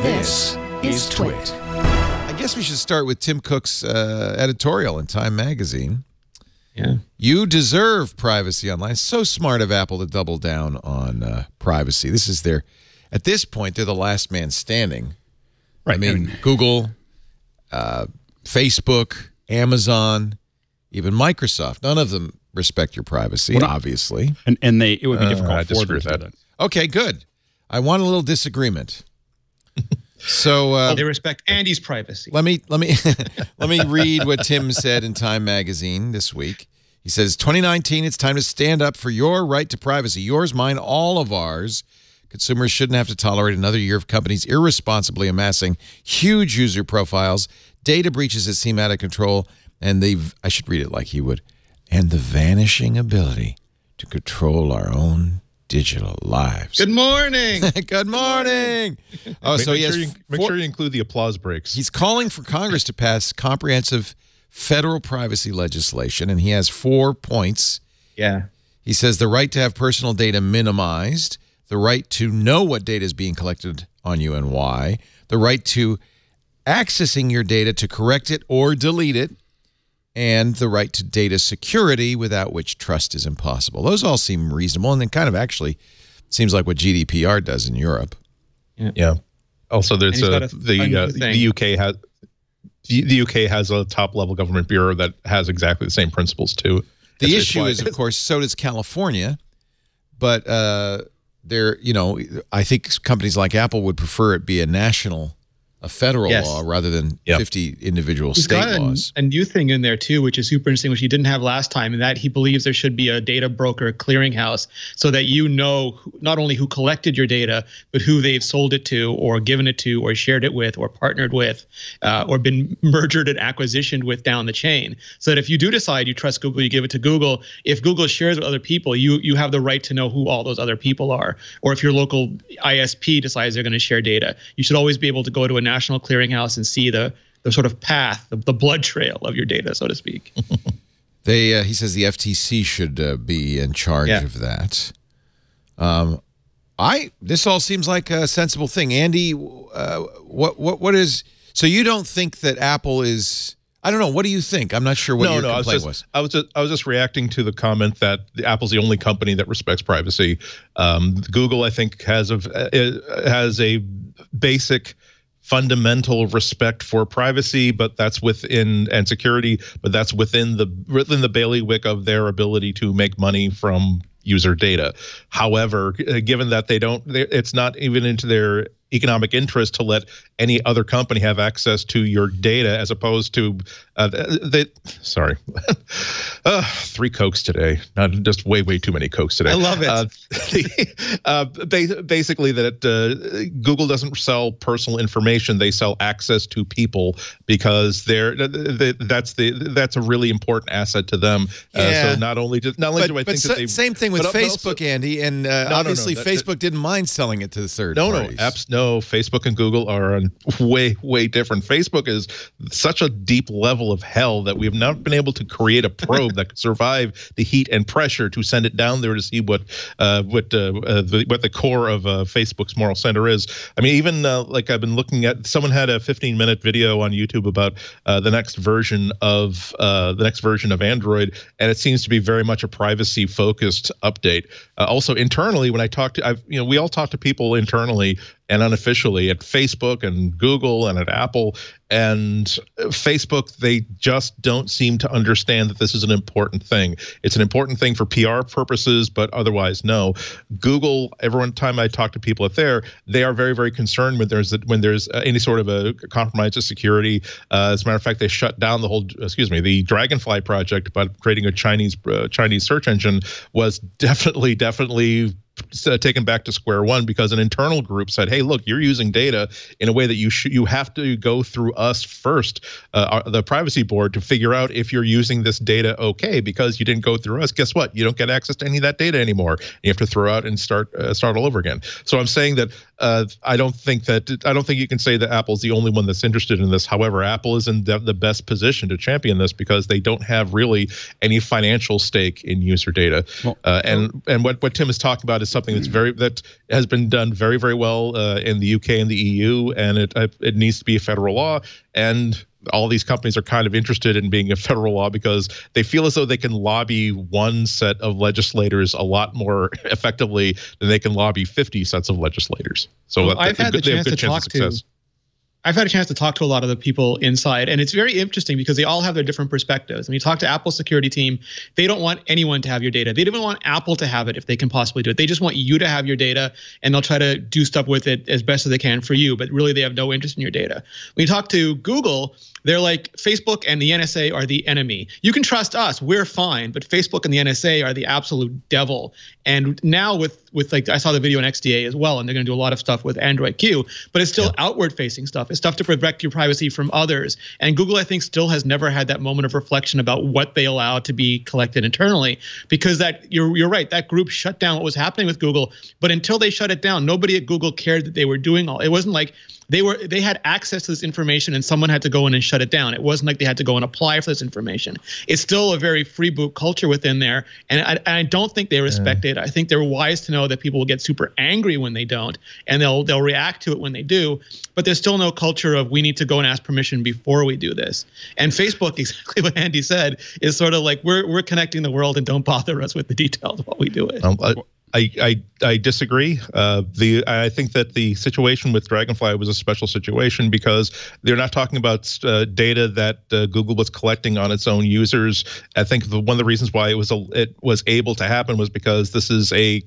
This is TWiT. I guess we should start with Tim Cook's editorial in Time magazine. Yeah. You deserve privacy online. It's so smart of Apple to double down on privacy. This is at this point, they're the last man standing. Right. I mean, Google, Facebook, Amazon, even Microsoft. None of them respect your privacy, obviously. And it would be difficult for them to do that. Okay, good. I want a little disagreement. So they respect Andy's privacy. Let me read what Tim said in Time magazine this week. He says, 2019, it's time to stand up for your right to privacy. Yours, mine, all of ours. Consumers shouldn't have to tolerate another year of companies irresponsibly amassing huge user profiles, data breaches that seem out of control, and I should read it like he would, and the vanishing ability to control our own digital lives. Good morning. Good morning. Oh, so make sure you include the applause breaks. He's calling for Congress to pass comprehensive federal privacy legislation, and he has 4 points. Yeah. He says the right to have personal data minimized, the right to know what data is being collected on you and why, the right to accessing your data to correct it or delete it, and the right to data security, without which trust is impossible. Those all seem reasonable, and then kind of actually seems like what GDPR does in Europe. Yeah. Also, there's the UK has a top-level government bureau that has exactly the same principles too. The issue is, of course, so does California, but I think companies like Apple would prefer it be a federal law rather than 50 individual state laws. A new thing in there too, which is super interesting, which he didn't have last time, and that he believes there should be a data broker clearinghouse so that you know not only who collected your data, but who they've sold it to or given it to or shared it with or partnered with or been merged and acquisitioned with down the chain. So that if you do decide you trust Google, you give it to Google. If Google shares with other people, you have the right to know who all those other people are. Or if your local ISP decides they're going to share data, you should always be able to go to a national clearinghouse and see the sort of path, the blood trail of your data, so to speak. He says the FTC should be in charge of that. This all seems like a sensible thing. Andy, what is, so you don't think that Apple is, I don't know, what do you think? I'm not sure what your complaint was. I was just reacting to the comment that Apple's the only company that respects privacy. Google, I think, has a basic fundamental respect for privacy, but that's within and security, but that's within the bailiwick of their ability to make money from user data. However, given that it's not even into their economic interest to let any other company have access to your data, as opposed to sorry, 3 Cokes today, not just way too many Cokes today. I love it. Basically that Google doesn't sell personal information, they sell access to people, because that's a really important asset to them. So not only do I think that they, same thing with Facebook, also, Andy, and obviously Facebook didn't mind selling it to the third parties. No, Facebook and Google are on way different. Facebook is such a deep level of hell that we have not been able to create a probe that could survive the heat and pressure to send it down there to see what the core of Facebook's moral center is. I mean, even like I've been looking at, someone had a 15-minute video on YouTube about the next version of Android, and it seems to be very much a privacy-focused update. Also internally, when I talk to, we all talk to people internally and unofficially at Facebook and Google and at Apple, and Facebook, they just don't seem to understand that this is an important thing. It's an important thing for PR purposes, but otherwise, no. Google, every time I talk to people at there, they are very concerned when there's any sort of a compromise to security. As a matter of fact, they shut down the Dragonfly project, but creating a Chinese search engine was definitely taken back to square one, because an internal group said, hey, look, you're using data in a way that you have to go through us first, the privacy board, to figure out if you're using this data okay, because you didn't go through us. Guess what? You don't get access to any of that data anymore. You have to throw out and start all over again. So I'm saying that I don't think you can say that Apple's the only one that's interested in this. However, Apple is in the best position to champion this because they don't have really any financial stake in user data. Well, and what Tim is talking about is something that has been done very, very well in the UK and the EU, and it needs to be a federal law. And all these companies are kind of interested in being a federal law because they feel as though they can lobby one set of legislators a lot more effectively than they can lobby 50 sets of legislators. So I've had a chance to talk to a lot of the people inside, and it's very interesting because they all have their different perspectives. When you talk to Apple's security team, they don't want anyone to have your data. They don't even want Apple to have it if they can possibly do it. They just want you to have your data, and they'll try to do stuff with it as best as they can for you, but really they have no interest in your data. When you talk to Google, they're like, Facebook and the NSA are the enemy. You can trust us, we're fine, but Facebook and the NSA are the absolute devil. And now with like, I saw the video on XDA as well, and they're going to do a lot of stuff with Android Q, but it's still outward-facing stuff. It's stuff to protect your privacy from others. And Google, I think, still has never had that moment of reflection about what they allow to be collected internally, because that you're right, that group shut down what was happening with Google. But until they shut it down, nobody at Google cared that they were doing all. It wasn't like they had access to this information and someone had to go in and shut it down. It wasn't like they had to go and apply for this information. It's still a very free boot culture within there, and I don't think they respect it. I think they're wise to know that people will get super angry when they don't, and they'll react to it when they do. But there's still no culture of we need to go and ask permission before we do this. And Facebook, exactly what Andy said, is sort of like we're connecting the world and don't bother us with the details while we do it. I disagree. I think that the situation with Dragonfly was a special situation because they're not talking about data that Google was collecting on its own users. I think one of the reasons why it was able to happen was because this is a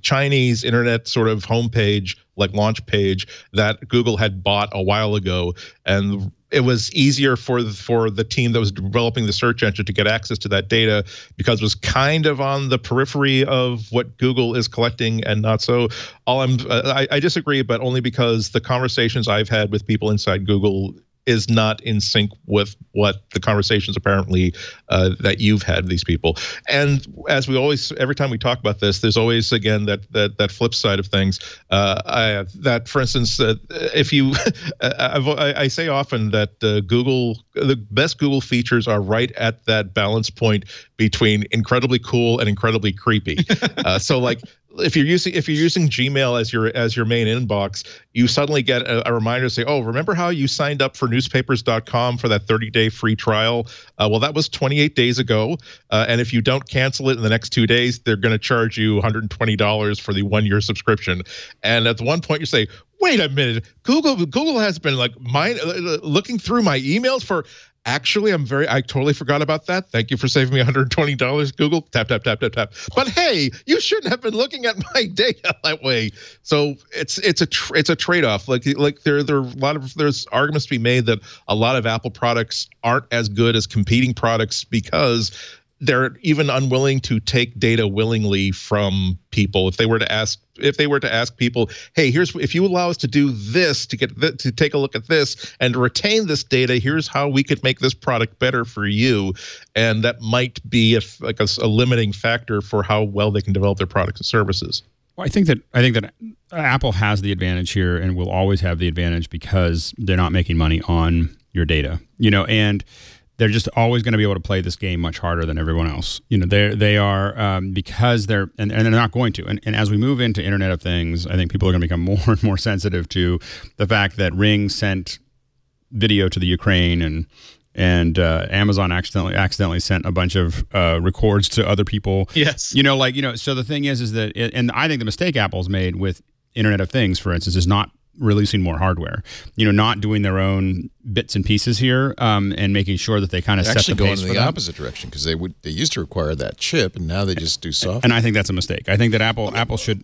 Chinese internet sort of homepage, like launch page, that Google had bought a while ago, and it was easier for the team that was developing the search engine to get access to that data because it was kind of on the periphery of what Google is collecting and not so. I disagree, but only because the conversations I've had with people inside Google is not in sync with what the conversations apparently that you've had with these people. And as we always, every time we talk about this, there's always again that flip side of things. That, for instance, if you, I say often that the best Google features are right at that balance point between incredibly cool and incredibly creepy. So like, if you're using Gmail as your main inbox, you suddenly get a reminder to say, "Oh, remember how you signed up for newspapers.com for that 30-day free trial? Well, that was 28 days ago, and if you don't cancel it in the next 2 days, they're going to charge you $120 for the 1-year subscription." And at one point, you say, "Wait a minute, Google has been like looking through my emails for." Actually, I totally forgot about that. Thank you for saving me $120, Google. Tap, tap, tap, tap, tap. But hey, you shouldn't have been looking at my data that way. So it's a trade-off. Like there's arguments to be made that a lot of Apple products aren't as good as competing products because they're even unwilling to take data willingly from people. If they were to ask people, hey, if you allow us to do this, to take a look at this and to retain this data, here's how we could make this product better for you. And that might be a limiting factor for how well they can develop their products and services. Well, I think that Apple has the advantage here and will always have the advantage because they're not making money on your data, and they're just always going to be able to play this game much harder than everyone else. They are because they're and they're not going to. And as we move into Internet of Things, I think people are going to become more and more sensitive to the fact that Ring sent video to the Ukraine and Amazon accidentally sent a bunch of records to other people. Yes. So the thing is that and I think the mistake Apple's made with Internet of Things, for instance, is not releasing more hardware, not doing their own bits and pieces here, and making sure that they kind of set the pace for them. Actually going in the opposite direction because they used to require that chip, and now they just do software. And I think that's a mistake. I think that Apple should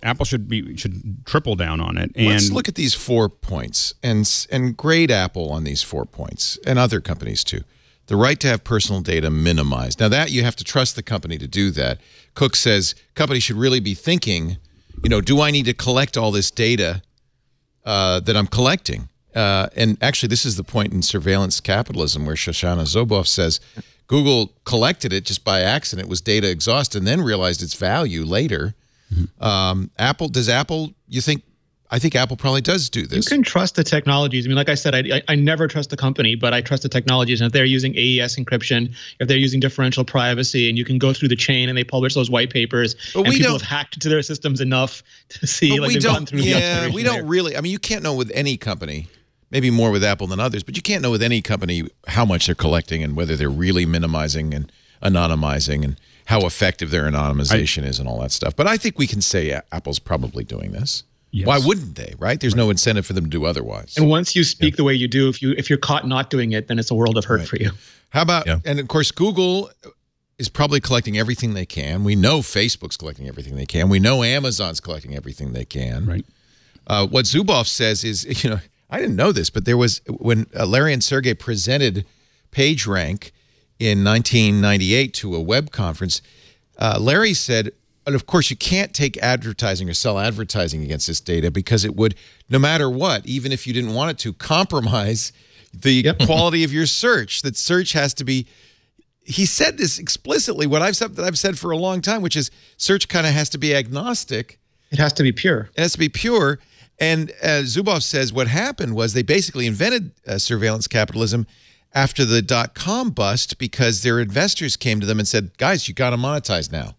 triple down on it. And let's look at these 4 points and grade Apple on these 4 points, and other companies too. The right to have personal data minimized. Now that you have to trust the company to do that. Cook says companies should really be thinking, do I need to collect all this data that I'm collecting? And actually, this is the point in surveillance capitalism where Shoshana Zuboff says Google collected it just by accident. It was data exhaust and then realized its value later. Apple, you think? I think Apple probably does do this. You can trust the technologies. I mean, like I said, I never trust the company, but I trust the technologies. And if they're using AES encryption, if they're using differential privacy, and you can go through the chain and they publish those white papers, and people have hacked into their systems enough to see like they've gone through. Yeah, we don't really. I mean, you can't know with any company. Maybe more with Apple than others, but you can't know with any company how much they're collecting and whether they're really minimizing and anonymizing and how effective their anonymization is and all that stuff. But I think we can say Apple's probably doing this. Yes. Why wouldn't they, right? There's no incentive for them to do otherwise. And once you speak the way you do, if you're caught not doing it, then it's a world of hurt for you. How about, and of course, Google is probably collecting everything they can. We know Facebook's collecting everything they can. We know Amazon's collecting everything they can. Right. What Zuboff says is, I didn't know this, but there was, when Larry and Sergey presented PageRank in 1998 to a web conference, Larry said, and of course, you can't take advertising or sell advertising against this data because it would, no matter what, even if you didn't want it to, compromise the quality of your search. That search has to be, he said this explicitly, what I've said for a long time, which is search kind of has to be agnostic. It has to be pure. It has to be pure. And Zuboff says what happened was they basically invented surveillance capitalism after the .com bust because their investors came to them and said, guys, you got to monetize now.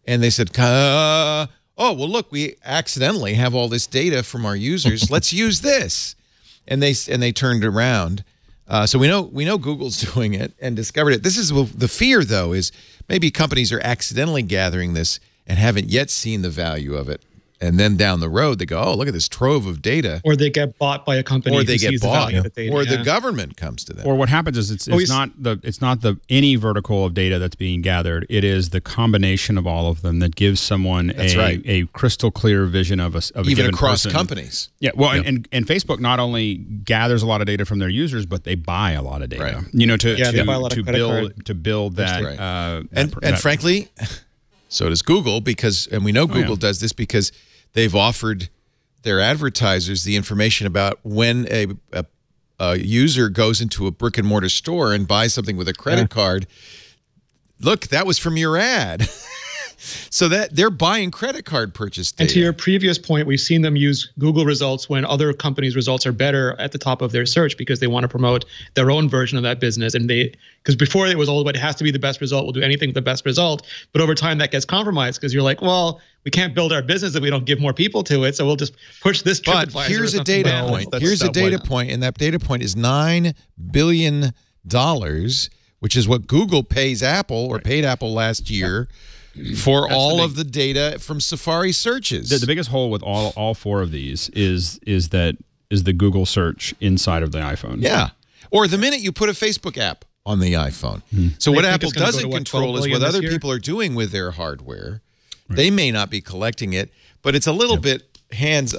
And they said, oh, well, look, we accidentally have all this data from our users. Let's use this. And they turned around. So we know Google's doing it and discovered it. This is the fear, though, is maybe companies are accidentally gathering this and haven't yet seen the value of it. And then down the road, they go, oh, look at this trove of data. Or they get bought by a company. Or they get bought. The data, or the government comes to them. Or what happens is it's not the any vertical of data that's being gathered. It is the combination of all of them that gives someone a crystal clear vision of a even given across person. Companies. Yeah, well, and Facebook not only gathers a lot of data from their users, but they buy a lot of data. Right. To build that. Right. And frankly, so does Google and we know Google does this because they've offered their advertisers the information about when a user goes into a brick and mortar store and buys something with a credit card. Look, that was from your ad. So that they're buying credit card purchase data. And to your previous point, we've seen them use Google results when other companies' results are better at the top of their search because they want to promote their own version of that business. And because before it was all about it has to be the best result, we'll do anything with the best result. But over time that gets compromised because you're like, well, we can't build our business if we don't give more people to it. So we'll just push this TripAdvisor. But here's a data point. Here's a data point, and that data point is $9 billion, which is what Google pays Apple or paid Apple last year. For all of the data from Safari searches. The biggest hole with all four of these is the Google search inside of the iPhone. Yeah. Or the minute you put a Facebook app on the iPhone. So what Apple doesn't control is what other people are doing with their hardware. Right. They may not be collecting it, but it's a little bit hands.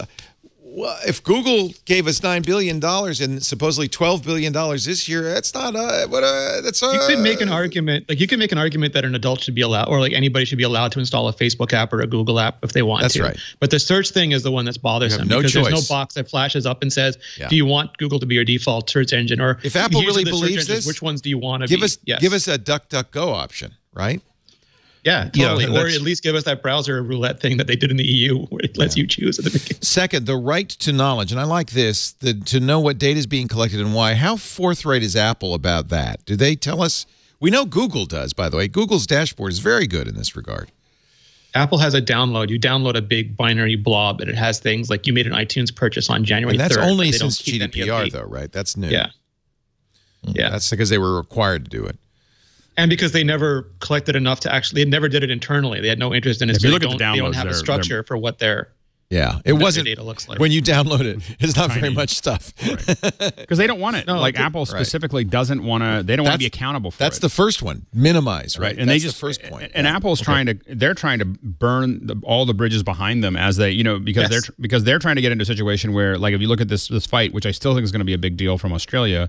Well, if Google gave us $9 billion and supposedly $12 billion this year, that's not that's you could make an argument. Like you could make an argument that an adult should be allowed, or like anybody should be allowed to install a Facebook app or a Google app if they want to. That's right. But the search thing is the one that's bothersome because there's no box that flashes up and says, "Do you want Google to be your default search engine?" Or if Apple really believes this, which ones do you want to give us? Give us a DuckDuckGo option, right? Yeah, totally. Or at least give us that browser roulette thing that they did in the EU where it lets you choose at the beginning. Second, the right to knowledge. And I like this, to know what data is being collected and why. How forthright is Apple about that? Do they tell us? We know Google does, by the way. Google's dashboard is very good in this regard. Apple has a download. You download a big binary blob, and it has things like you made an iTunes purchase on January 3rd. And that's only since GDPR, though, right? That's new. Yeah. Yeah. That's because they were required to do it. And because they never collected enough to actually, they never did it internally. They had no interest in it. If you look at the downloads, they don't have a structure for what their data looks like. When you download it, it's not very much stuff. Because they don't want it. No, Apple specifically doesn't want to, they don't want to be accountable for it. That's the first one. Minimize, right? And that's the first point. And Apple's they're trying to burn all the bridges behind them as they, because they're trying to get into a situation where, like, if you look at this fight, which I still think is going to be a big deal from Australia,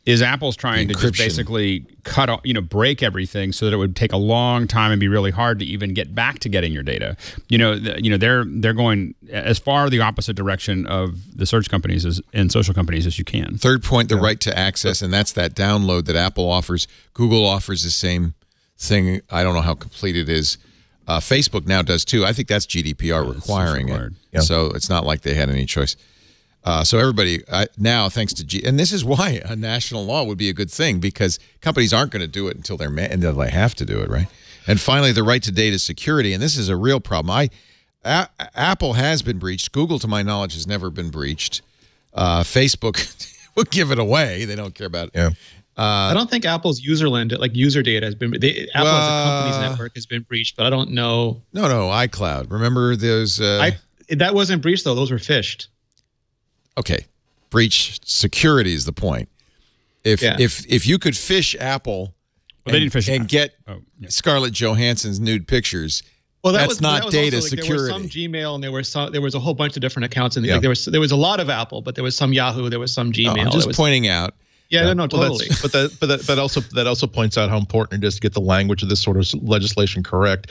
is Apple's trying to just basically cut off, break everything so that it would take a long time and be really hard to even get back to getting your data. They're going as far the opposite direction of the search companies and social companies as you can. Third point, the right to access, and that's that download that Apple offers. Google offers the same thing. I don't know how complete it is. Facebook now does too. I think that's GDPR requiring it. Yeah. So it's not like they had any choice. So everybody now, thanks to and this is why a national law would be a good thing, because companies aren't going to do it until until they have to do it, right? And finally, the right to data security, and this is a real problem. Apple has been breached. Google, to my knowledge, has never been breached. Facebook will give it away. They don't care about it. Yeah. I don't think Apple's user data has been. Apple as a company's network has been breached, but I don't know. No, iCloud. Remember those? That wasn't breached though. Those were phished. Okay, breach security is the point. If you could phish Apple, they didn't phish and get Scarlett Johansson's nude pictures. Well, that's not data security. There was some Gmail, and there was a whole bunch of different accounts, and there was a lot of Apple, but there was some Yahoo, there was some Gmail. I'm just pointing out. Yeah, no, totally. But that also points out how important it is to get the language of this sort of legislation correct.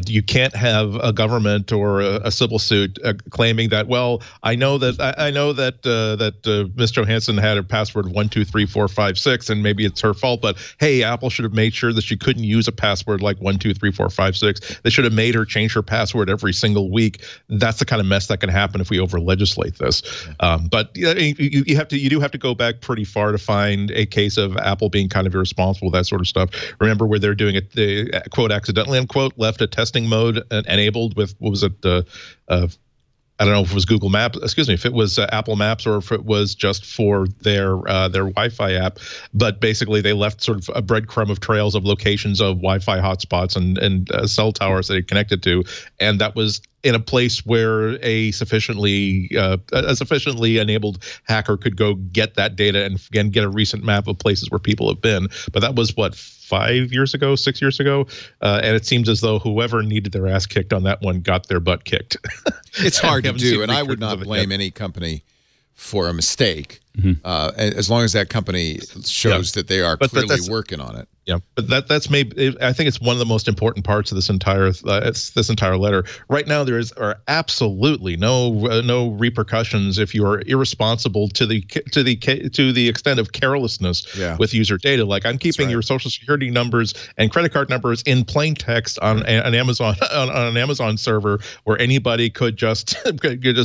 You can't have a government or a civil suit claiming that, well, I know that Ms. Johansson had her password 123456, and maybe it's her fault, but hey, Apple should have made sure that she couldn't use a password like 123456. They should have made her change her password every single week. That's the kind of mess that can happen if we over legislate this. But you do have to go back pretty far to find a case of Apple being kind of irresponsible, that sort of stuff. Remember where they're doing it, they quote accidentally unquote left a testing mode enabled with, what was it, I don't know if it was Google Maps, if it was Apple Maps, or if it was just for their Wi-Fi app. But basically, they left sort of a breadcrumb of trails of locations of Wi-Fi hotspots and cell towers that it connected to, and that was in a place where a sufficiently enabled hacker could go get that data and again get a recent map of places where people have been. But that was what, 6 years ago, and it seems as though whoever needed their ass kicked on that one got their butt kicked. It's hard to do, and I would not blame any company for a mistake, as long as that company shows that they are clearly working on it. Yeah, but that's maybe, I think it's one of the most important parts of this entire letter. Right now, there are absolutely no repercussions if you are irresponsible to the extent of carelessness with user data. Like, I'm keeping your social security numbers and credit card numbers in plain text on an Amazon on an Amazon server where anybody could just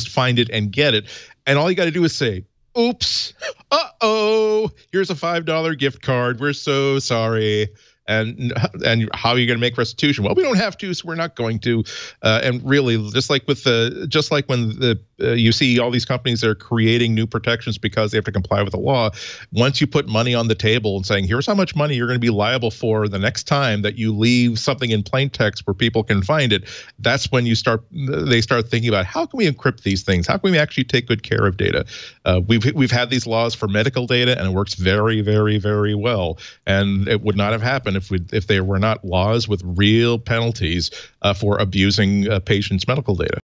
find it and get it, and all you got to do is say, oops, uh-oh, here's a $5 gift card. We're so sorry. And how are you going to make restitution? Well, we don't have to, so we're not going to. And really, just like when you see all these companies that are creating new protections because they have to comply with the law. Once you put money on the table and saying, here's how much money you're going to be liable for the next time that you leave something in plain text where people can find it, that's when they start thinking about, how can we encrypt these things? How can we actually take good care of data? We've had these laws for medical data, and it works very, very, very well. And it would not have happened if there were not laws with real penalties for abusing patients' medical data.